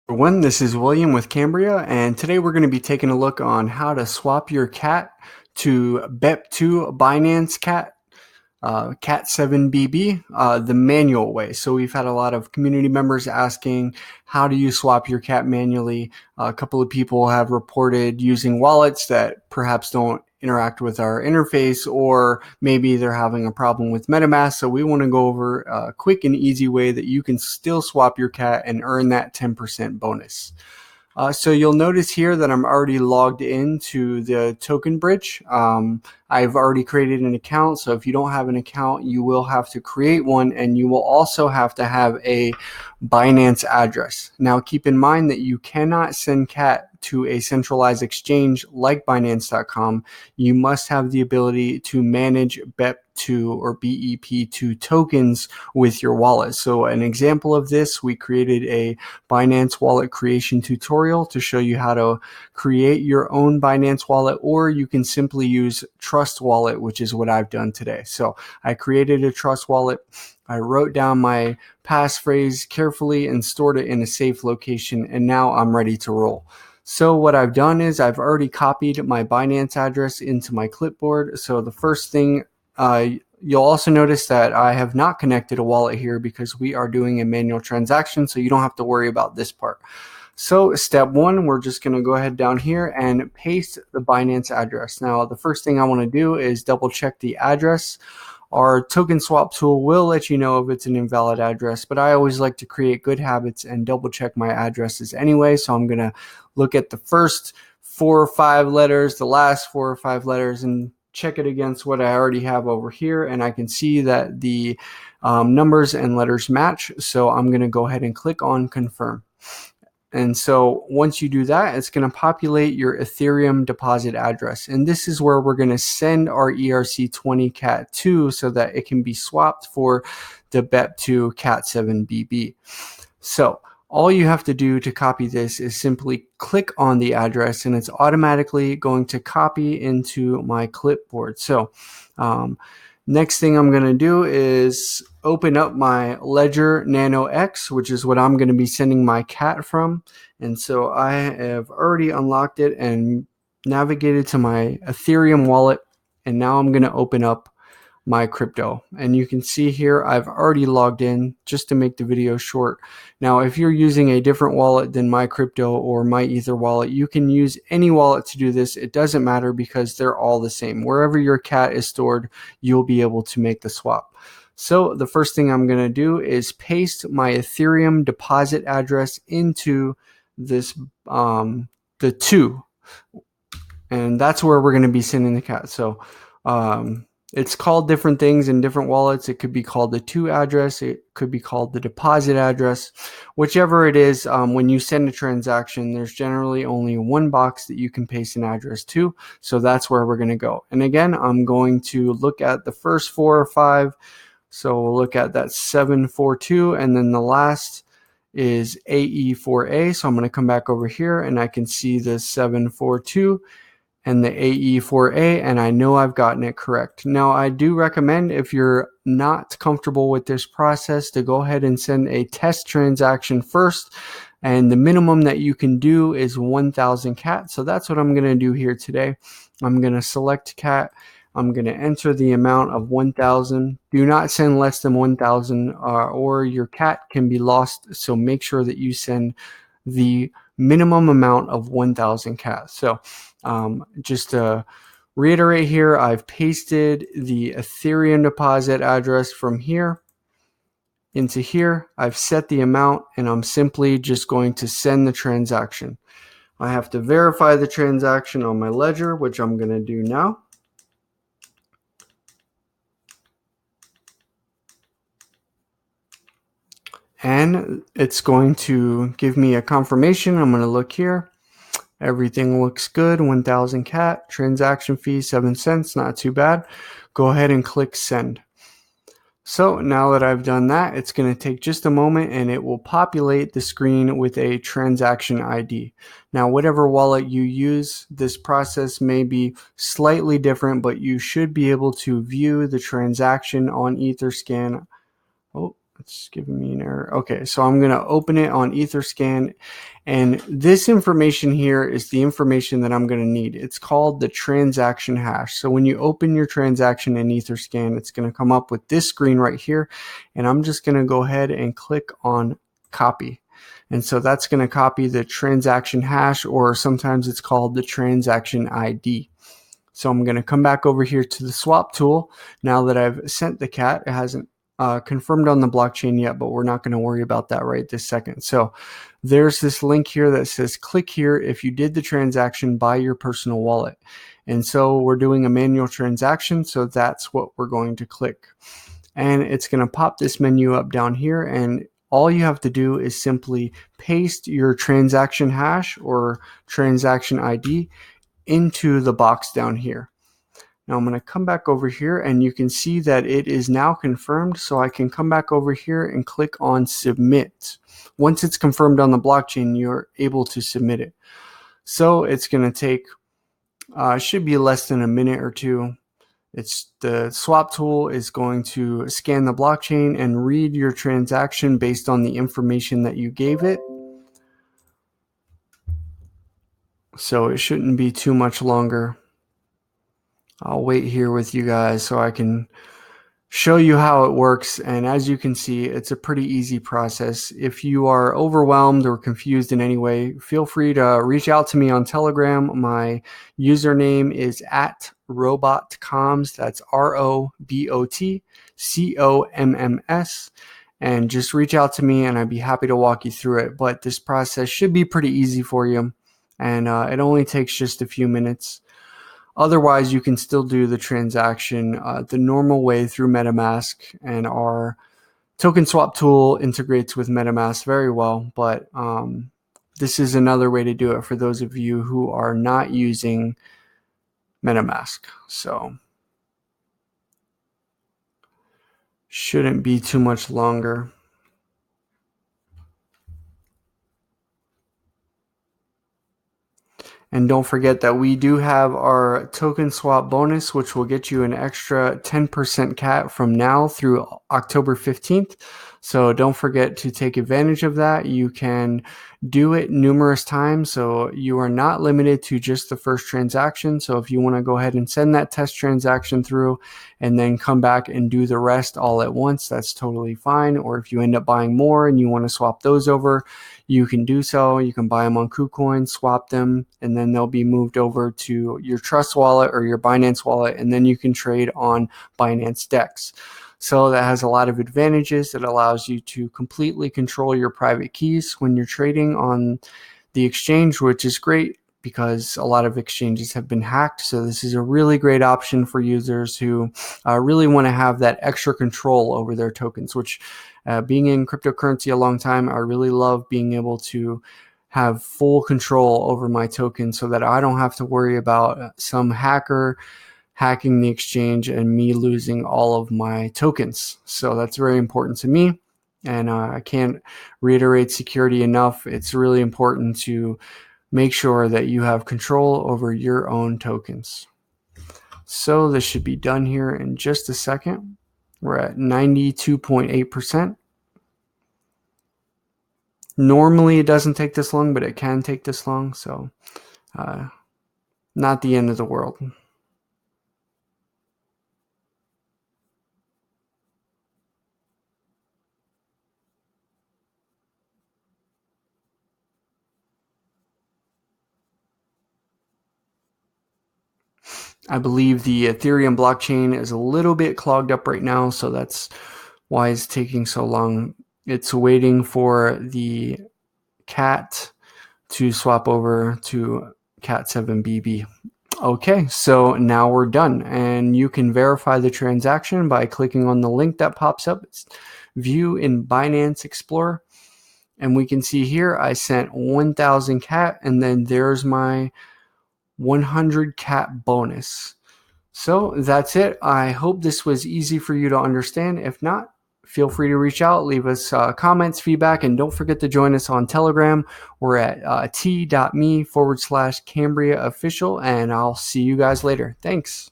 Everyone, this is William with Kambria, and today we're going to be taking a look on how to swap your CAT to BEP2 Binance CAT, KAT-7BB, the manual way. So we've had a lot of community members asking, how do you swap your CAT manually? A couple of people have reported using wallets that perhaps don't interact with our interface, or maybe they're having a problem with MetaMask. So we want to go over a quick and easy way that you can still swap your CAT and earn that 10% bonus. So you'll notice here that I'm already logged into the token bridge. I've already created an account, so if you don't have an account, you will have to create one, and you will also have to have a Binance address. Now keep in mind that you cannot send CAT to a centralized exchange like Binance.com. You must have the ability to manage BEP2 or BEP2 tokens with your wallet. So an example of this, we created a Binance wallet creation tutorial to show you how to create your own Binance wallet, or you can simply use Trust Wallet, which is what I've done today. So I created a Trust Wallet. I wrote down my passphrase carefully and stored it in a safe location, and now I'm ready to roll. So what I've done is I've already copied my Binance address into my clipboard. So the first thing, you'll also notice that I have not connected a wallet here because we are doing a manual transaction, so you don't have to worry about this part. So step one, we're just going to go ahead down here and paste the Binance address. Now, the first thing I want to do is double check the address. Our token swap tool will let you know if it's an invalid address, but I always like to create good habits and double check my addresses anyway. So I'm going to look at the first 4 or 5 letters, the last 4 or 5 letters, and check it against what I already have over here. And I can see that the numbers and letters match. So I'm going to go ahead and click on confirm. And so once you do that, it's going to populate your Ethereum deposit address. And this is where we're going to send our ERC20 KAT to so that it can be swapped for the BEP2 KAT-7BB. So all you have to do to copy this is simply click on the address, and it's automatically going to copy into my clipboard. So next thing I'm going to do is open up my Ledger Nano X, which is what I'm going to be sending my CAT from. And so I have already unlocked it and navigated to my Ethereum wallet. And now I'm going to open up my crypto. And you can see here I've already logged in, just to make the video short. Now, if you're using a different wallet than my crypto or my Ether wallet, you can use any wallet to do this. It doesn't matter because they're all the same. Wherever your CAT is stored, you'll be able to make the swap. So the first thing I'm going to do is paste my Ethereum deposit address into this the 2, and that's where we're going to be sending the CAT. So it's called different things in different wallets. It could be called the 2 address. It could be called the deposit address. Whichever it is, when you send a transaction, there's generally only one box that you can paste an address to. So that's where we're going to go. And again, I'm going to look at the first 4 or 5. So we'll look at that 742, and then the last is AE4A. So I'm going to come back over here, and I can see the 742 and the AE4A, and I know I've gotten it correct. Now, I do recommend, if you're not comfortable with this process, to go ahead and send a test transaction first, and the minimum that you can do is 1,000 CAT. So that's what I'm going to do here today. I'm going to select CAT. I'm going to enter the amount of 1,000. Do not send less than 1,000 or your CAT can be lost. So make sure that you send the minimum amount of 1,000 CAT. So just to reiterate here, I've pasted the Ethereum deposit address from here into here. I've set the amount, and I'm simply just going to send the transaction. I have to verify the transaction on my ledger, which I'm going to do now. And it's going to give me a confirmation. I'm going to look here. Everything looks good. 1,000 CAT, transaction fee 7 cents, not too bad. Go ahead and click send. So now that I've done that, it's going to take just a moment, and it will populate the screen with a transaction ID. Now, whatever wallet you use, this process may be slightly different, but you should be able to view the transaction on Etherscan. Oh, It's giving me an error. Okay, so I'm going to open it on Etherscan, and this information here is the information that I'm going to need. It's called the transaction hash. So when you open your transaction in Etherscan, it's going to come up with this screen right here, and I'm just going to go ahead and click on copy. And so that's going to copy the transaction hash, or sometimes it's called the transaction ID. So I'm going to come back over here to the swap tool. Now that I've sent the CAT, it hasn't confirmed on the blockchain yet, but we're not going to worry about that right this second. So there's this link here that says click here if you did the transaction by your personal wallet. And so we're doing a manual transaction, so that's what we're going to click. And it's going to pop this menu up down here, and all you have to do is simply paste your transaction hash or transaction ID into the box down here. Now I'm going to come back over here, and you can see that it is now confirmed, so I can come back over here and click on submit. Once it's confirmed on the blockchain, you're able to submit it. So it's going to take should be less than a minute or two. It's the swap tool is going to scan the blockchain and read your transaction based on the information that you gave it. So it shouldn't be too much longer. I'll wait here with you guys so I can show you how it works. And as you can see, it's a pretty easy process. If you are overwhelmed or confused in any way, feel free to reach out to me on Telegram. My username is @robotcoms. That's ROBOTCOMMS. And just reach out to me and I'd be happy to walk you through it. But this process should be pretty easy for you. And it only takes just a few minutes. Otherwise, you can still do the transaction the normal way through MetaMask, and our token swap tool integrates with MetaMask very well, but this is another way to do it for those of you who are not using MetaMask. So shouldn't be too much longer. And don't forget that we do have our token swap bonus, which will get you an extra 10% CAT from now through October 15th. So don't forget to take advantage of that. You can do it numerous times, so you are not limited to just the first transaction. So if you want to go ahead and send that test transaction through and then come back and do the rest all at once, that's totally fine. Or if you end up buying more and you want to swap those over, you can do so. You can buy them on KuCoin, swap them, and then they'll be moved over to your Trust wallet or your Binance wallet, and then you can trade on Binance DEX. So that has a lot of advantages. It allows you to completely control your private keys when you're trading on the exchange, which is great because a lot of exchanges have been hacked. So this is a really great option for users who really want to have that extra control over their tokens, which being in cryptocurrency a long time, I really love being able to have full control over my tokens so that I don't have to worry about some hacker hacking the exchange and me losing all of my tokens. So that's very important to me. And I can't reiterate security enough. It's really important to make sure that you have control over your own tokens. So this should be done here in just a second. We're at 92.8%. Normally it doesn't take this long, but it can take this long. So not the end of the world. I believe the Ethereum blockchain is a little bit clogged up right now, so that's why it's taking so long. It's waiting for the CAT to swap over to KAT-7BB. Okay, so now we're done, and you can verify the transaction by clicking on the link that pops up. It's view in Binance Explorer, and we can see here I sent 1,000 CAT, and then there's my 100 CAT bonus. So that's it. I hope this was easy for you to understand. If not, feel free to reach out, leave us comments, feedback, and don't forget to join us on Telegram. We're at t.me/Kambria official, and I'll see you guys later. Thanks.